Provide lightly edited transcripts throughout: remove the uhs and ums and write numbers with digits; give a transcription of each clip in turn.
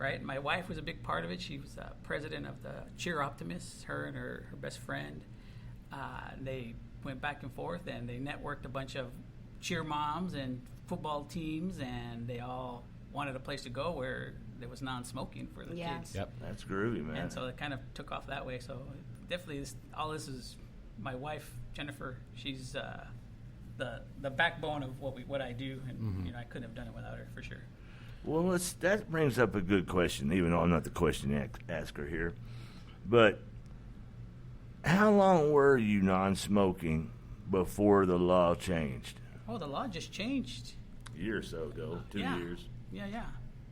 right? My wife was a big part of it. She was president of the Cheer Optimists, her and her best friend. They went back and forth, and they networked a bunch of cheer moms and football teams, and they all wanted a place to go where there was non-smoking for the kids. Yep, that's groovy, man. And so it kind of took off that way. So definitely, all this is my wife, Jennifer. She's the backbone of what I do, and I couldn't have done it without her for sure. Well, that brings up a good question, even though I'm not the question asker here. But how long were you non-smoking before the law changed? Oh, the law just changed. A year or so ago, 2 years. Yeah.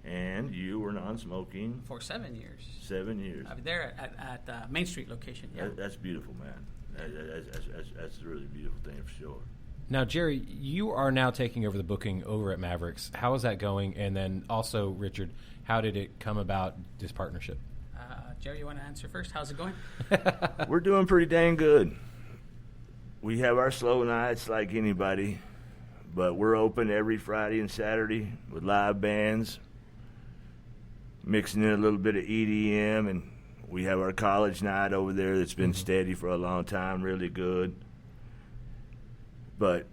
And you were non-smoking? For 7 years. 7 years. I was there at Main Street location, yeah. That's beautiful, man. That's a really beautiful thing for sure. Now, Jerry, you are now taking over the booking over at Mavericks. How is that going? And then also, Richard, how did it come about, this partnership? Jerry, you want to answer first? How's it going? We're doing pretty dang good. We have our slow nights like anybody, but we're open every Friday and Saturday with live bands, mixing in a little bit of EDM, and we have our college night over there that's been steady for a long time, really good. But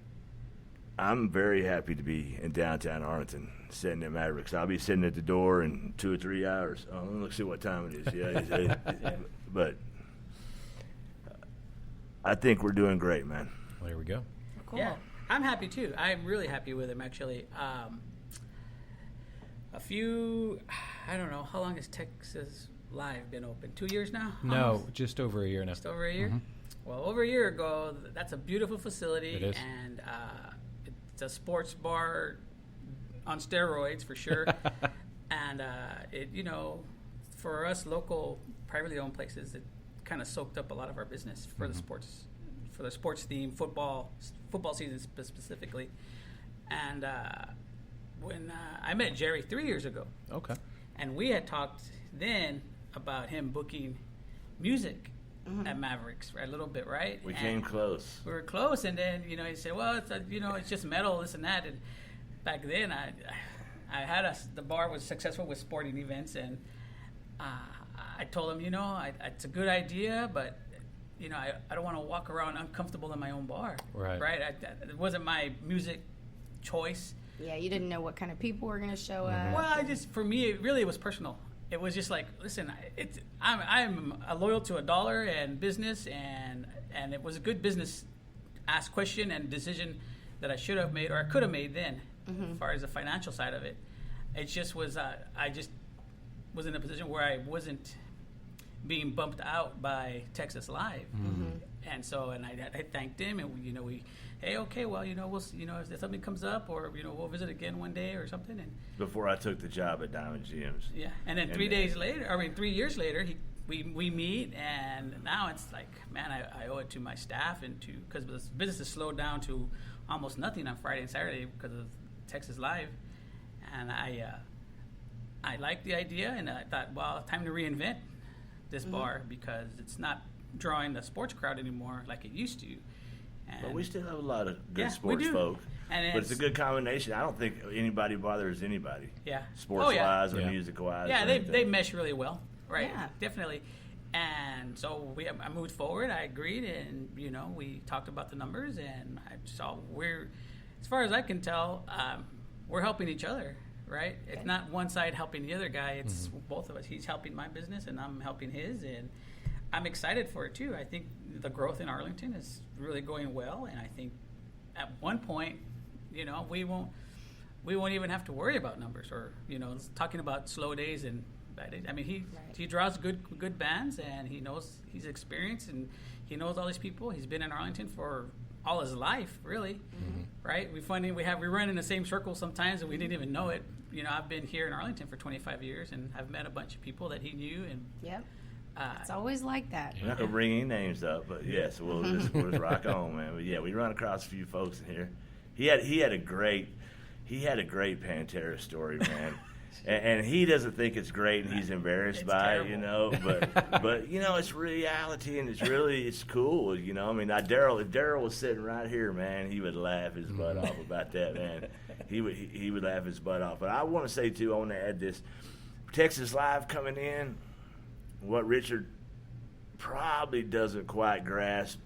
I'm very happy to be in downtown Arlington, sitting at Mavericks. I'll be sitting at the door in 2 or 3 hours. Oh, let's see what time it is. Yeah, but I think we're doing great, man. Well, there we go. Cool. Yeah, I'm happy too. I'm really happy with him, actually. I don't know, how long has Texas Live been open? 2 years now? No, just over a year now. Just over a year? Well, over a year ago, that's a beautiful facility. It is. And it's a sports bar on steroids for sure. And for us local privately owned places, it kind of soaked up a lot of our business for the sports theme, football season specifically. And when I met Jerry 3 years ago. Okay. And we had talked then about him booking music at Mavericks, right? A little bit, right? We came close. We were close, and then he said, "Well, it's just metal, this and that." And back then, the bar was successful with sporting events, and I told him, it's a good idea, but I don't want to walk around uncomfortable in my own bar, right? It wasn't my music choice. Yeah, you didn't know what kind of people were going to show up. Well, for me, it really was personal. It was just like, listen, I'm loyal to a dollar and business, and it was a good business ask question and decision that I should have made or I could have made then, as far as the financial side of it. It just was, I just was in a position where I wasn't being bumped out by Texas Live, and so I thanked him, and we. Hey, okay, well, we'll, if something comes up, or we'll visit again one day or something. And before I took the job at Diamond GMs. Yeah, and then 3 years later, we meet, and now it's like, man, I owe it to my staff and because the business has slowed down to almost nothing on Friday and Saturday because of Texas Live, and I liked the idea, and I thought, well, time to reinvent this bar because it's not drawing the sports crowd anymore like it used to. But we still have a lot of good sports folk. But it's a good combination. I don't think anybody bothers anybody. Yeah. Sports-wise or music-wise. Yeah, they mesh really well. Right. Yeah. Definitely. And so I moved forward. I agreed, and, we talked about the numbers, and I saw as far as I can tell, we're helping each other, right? Okay. It's not one side helping the other guy. It's both of us. He's helping my business, and I'm helping his, and I'm excited for it, too. I think the growth in Arlington is really going well, and I think at one point, we won't even have to worry about numbers or, talking about slow days and bad days. I mean, he draws good bands, and he knows he's experienced, and he knows all these people. He's been in Arlington for all his life, really, right? We run in the same circle sometimes, and we didn't even know it. I've been here in Arlington for 25 years, and I've met a bunch of people that he knew, and it's always like that. We're not going to bring any names up, but yes, we'll just rock on, man. But yeah, we run across a few folks in here. He had a great Pantera story, man. and he doesn't think it's great, and he's embarrassed by terrible. it, but it's reality, and it's cool, I mean, if Darrell was sitting right here, man, he would laugh his butt off about that, man. He would laugh his butt off. But I want to say too, I want to add this. Texas Live coming in, what Richard probably doesn't quite grasp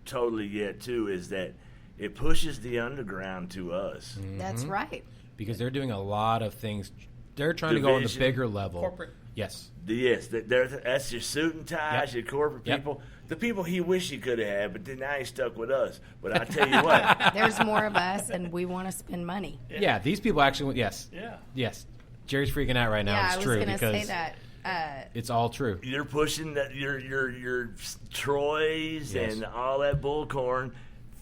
totally yet, too, is that it pushes the underground to us. Mm-hmm. That's right. Because they're doing a lot of things. They're trying to go on the bigger level. Corporate. Yes. Yes, that's your suit and ties, your corporate people. The people he wished he could have had, but then now he's stuck with us. But I tell you what. There's more of us, and we want to spend money. Yeah, these people actually, yes. Yeah. Yes. Jerry's freaking out right now. Yeah, it's true. I was going to say that. It's all true. You're pushing your Troys and all that bullcorn.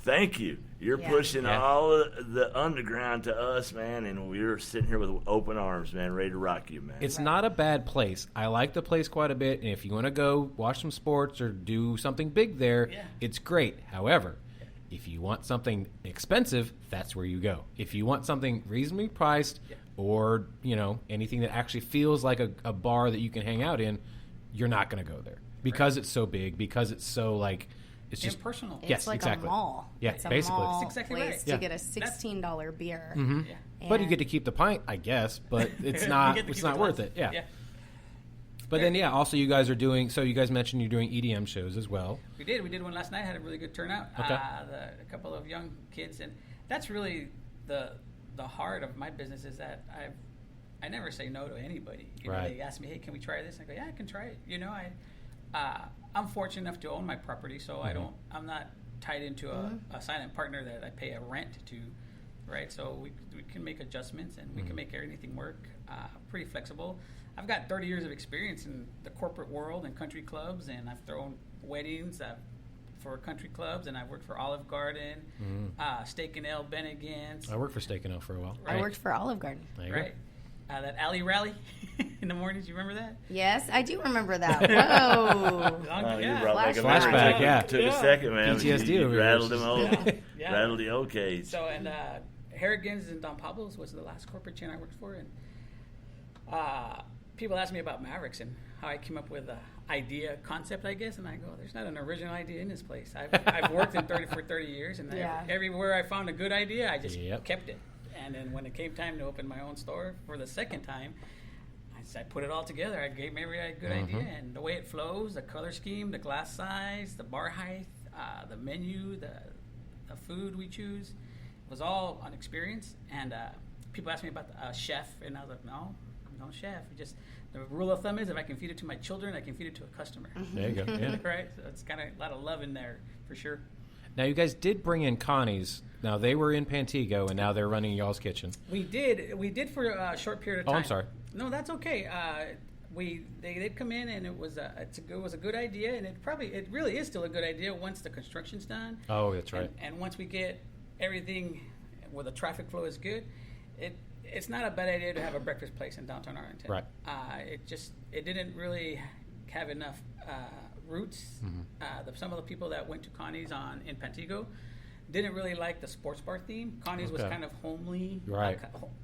Thank you. You're pushing all of the underground to us, man, and we're sitting here with open arms, man, ready to rock you, man. It's not a bad place. I like the place quite a bit, and if you want to go watch some sports or do something big there, it's great. However, if you want something expensive, that's where you go. If you want something reasonably priced or, anything that actually feels like a bar that you can hang out in, you're not going to go there because it's so big, because it's so, it's just impersonal. It's like exactly. a mall. Yeah, it's a basically. mall That's exactly place right. to get a $16 beer. Mm-hmm. Yeah. But you get to keep the pint, I guess, but it's not worth it. Yeah. But then, also you guys are doing, so you guys mentioned you're doing EDM shows as well. We did one last night, had a really good turnout. Okay. A couple of young kids, and that's really the heart of my business is that I never say no to anybody. They ask me, hey, can we try this? I go, yeah, I can try it. I'm fortunate enough to own my property, so I'm not tied into a silent partner that I pay a rent to, right? So we can make adjustments and we can make anything work. Pretty flexible. I've got 30 years of experience in the corporate world and country clubs, and I've thrown weddings for country clubs, and I've worked for Olive Garden, Steak and Ale, Bennigan's. I worked for Steak and Ale for a while. I worked for Olive Garden. Right. That alley rally in the mornings, you remember that? Yes, I do remember that. Whoa. You brought back a flashback. memory. Took a second, man. PTSD You over here. rattled them all. Rattled the old cage. So, and Harrigan's and Don Pablo's was the last corporate chain I worked for. And people ask me about Mavericks and how I came up with the idea, concept, I guess. And I go, there's not an original idea in this place. I've worked for 30 years, and everywhere I found a good idea, I just kept it. And then when it came time to open my own store for the second time, I put it all together. I gave Mary a good idea, and the way it flows, the color scheme, the glass size, the bar height, the menu, the food we choose, it was all on experience. And people ask me about a chef, and I was like, no chef. Just the rule of thumb is if I can feed it to my children, I can feed it to a customer. There you go. Yeah. Right? So it's kind of a lot of love in there for sure. Now, you guys did bring in Connie's. Now, they were in Pantego, and now they're running y'all's kitchen. We did for a short period of time. Oh, I'm sorry. No, that's okay. They'd come in, and it was a good idea, and it really is still a good idea once the construction's done. Oh, that's right. And once we get everything where the traffic flow is good, it's not a bad idea to have a breakfast place in downtown Arlington. Right. It didn't really have enough roots. Some of the people that went to Connie's in Pantego didn't really like the sports bar theme. Connie's was kind of homely, right?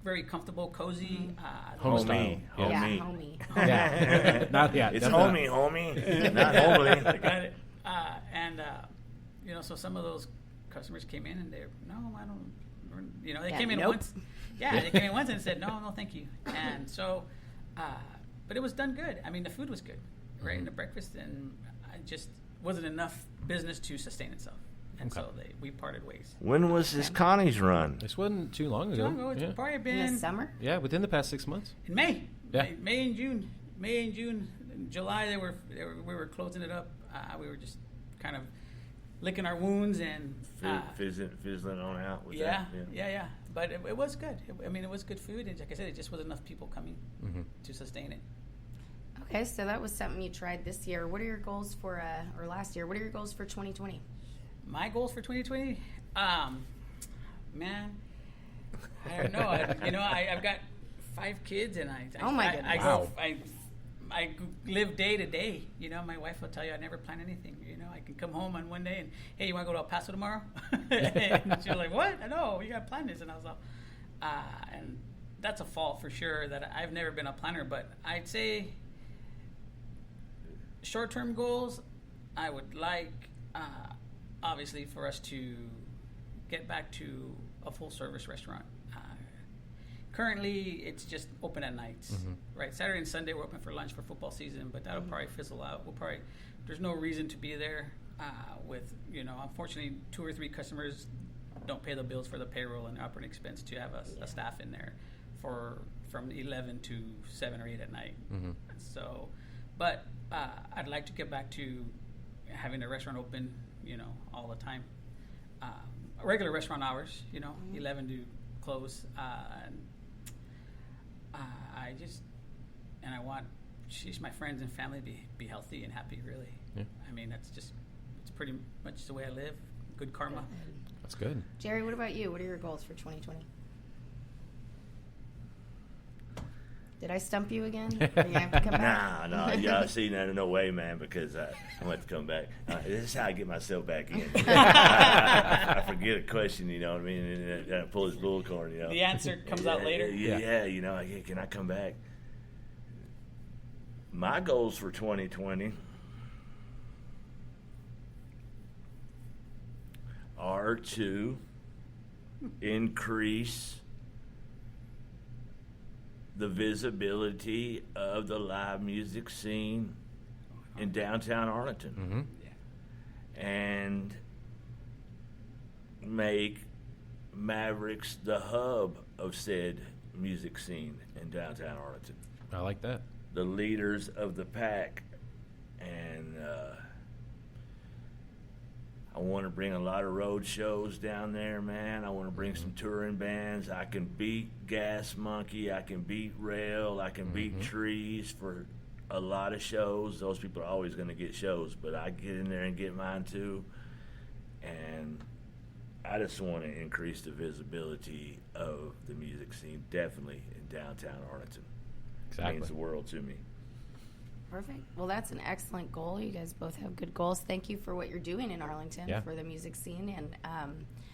Very comfortable, cozy. Homey. Homey. Yeah. Not yet. It's homey, not homely. Got it. So some of those customers came in and I don't. They came in once. Yeah, they came in once and said, no, thank you. And so, but it was done good. I mean, the food was good, right? And the breakfast, and I just wasn't enough business to sustain itself. And so we parted ways. When was this Connie's run? This wasn't too long ago. It's probably been in the summer. Yeah, within the past 6 months. In May. Yeah. May and June. In July, we were closing it up. We were just kind of licking our wounds and fizzling on out with that. Yeah. Yeah. But it was good. It was good food. And like I said, it just wasn't enough people coming to sustain it. Okay, so that was something you tried this year. What are your goals for, or last year? What are your goals for 2020? My goals for 2020? Man, I don't know. I've got 5 kids, and I live day to day. My wife will tell you I never plan anything. I can come home on one day and, hey, you want to go to El Paso tomorrow? And she's like, what? No, you got to plan this. And I was like, and that's a fault for sure that I've never been a planner. But I'd say short-term goals, I would like, obviously, for us to get back to a full-service restaurant. Currently, it's just open at nights, right? Saturday and Sunday we're open for lunch for football season, but that'll probably fizzle out. There's no reason to be there with, unfortunately, 2 or 3 customers don't pay the bills for the payroll and operating expense to have a staff in there from 11 to 7 or 8 at night. So, but I'd like to get back to having the restaurant open, all the time. Regular restaurant hours, 11 to close. I want my friends and family to be healthy and happy, really. Yeah. I mean, it's pretty much the way I live. Good karma. That's good. Jerry, what about you? What are your goals for 2020? Did I stump you again? Are you have to come back? No. Yeah, see, no way, man, because I'm going to have to come back. This is how I get myself back in. I forget a question, you know what I mean, and I pull his bullcorn, The answer comes out later? Yeah, can I come back? My goals for 2020 are to increase the visibility of the live music scene in downtown Arlington, and make Mavericks the hub of said music scene in downtown Arlington. I like that. The leaders of the pack, and I want to bring a lot of road shows down there, man. I want to bring some touring bands. I can beat Gas Monkey. I can beat Rail. I can beat Trees for a lot of shows. Those people are always going to get shows, but I get in there and get mine too. And I just want to increase the visibility of the music scene, definitely in downtown Arlington. Exactly. It means the world to me. Perfect. Well, that's an excellent goal. You guys both have good goals. Thank you for what you're doing in Arlington for the music scene and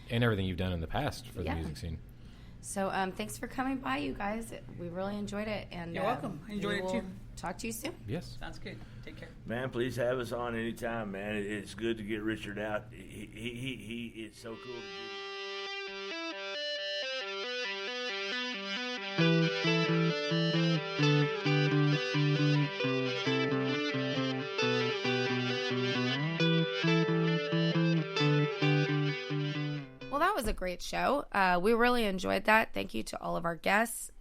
everything you've done in the past for the music scene. So thanks for coming by, you guys. We really enjoyed it. And you're welcome. I enjoyed it too. Talk to you soon. Yes. Sounds good. Take care. Man, please have us on anytime, man. It's good to get Richard out. He it's so cool to Well, that was a great show. We really enjoyed that. Thank you to all of our guests.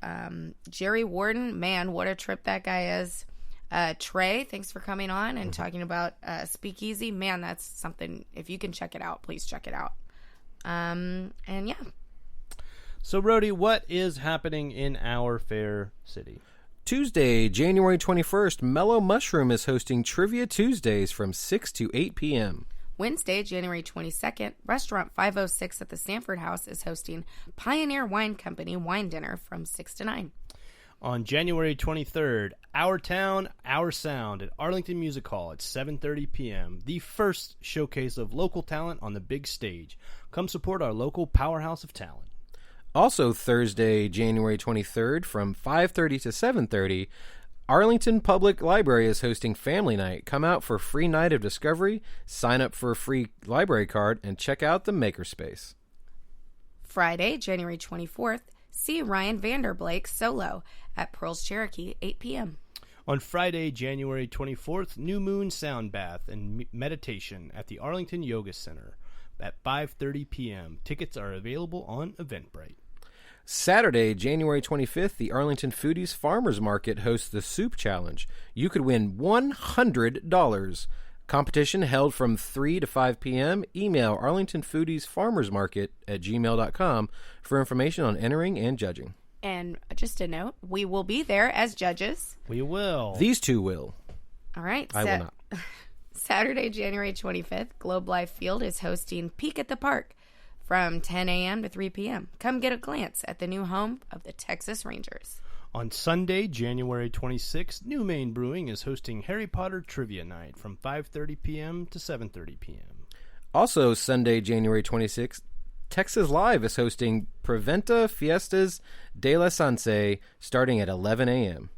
Jerry Warden, man, what a trip that guy is. Trae, thanks for coming on and talking about Speakeasy. Man, that's something, if you can check it out, please check it out. And yeah. So, Rody, what is happening in our fair city? Tuesday, January 21st, Mellow Mushroom is hosting Trivia Tuesdays from 6 to 8 p.m. Wednesday, January 22nd, Restaurant 506 at the Sanford House is hosting Pioneer Wine Company Wine Dinner from 6 to 9. On January 23rd, Our Town, Our Sound at Arlington Music Hall at 7:30 p.m., the first showcase of local talent on the big stage. Come support our local powerhouse of talent. Also Thursday, January 23rd, from 5:30 to 7:30, Arlington Public Library is hosting Family Night. Come out for a free night of discovery, sign up for a free library card, and check out the Makerspace. Friday, January 24th, see Ryan Vanderblake solo at Pearl's Cherokee, 8 p.m. On Friday, January 24th, New Moon Sound Bath and Meditation at the Arlington Yoga Center at 5:30 p.m. Tickets are available on Eventbrite. Saturday, January 25th, the Arlington Foodies Farmers Market hosts the Soup Challenge. You could win $100. Competition held from 3 to 5 p.m. Email Arlington Foodies Farmers Market at gmail.com for information on entering and judging. And just a note, we will be there as judges. We will. These two will. All right. I will not. Saturday, January 25th, Globe Life Field is hosting Peek at the Park from 10 a.m. to 3 p.m. Come get a glance at the new home of the Texas Rangers. On Sunday, January 26th, New Main Brewing is hosting Harry Potter Trivia Night from 5:30 p.m. to 7:30 p.m. Also, Sunday, January 26th, Texas Live is hosting Preventa Fiestas de la Sanse starting at 11 a.m.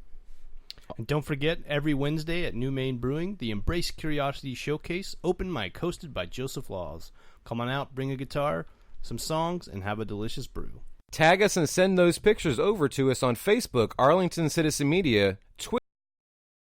And don't forget, every Wednesday at New Main Brewing, the Embrace Curiosity Showcase open mic hosted by Joseph Laws. Come on out, bring a guitar, some songs, and have a delicious brew. Tag us and send those pictures over to us on Facebook, Arlington Citizen Media, Twitter,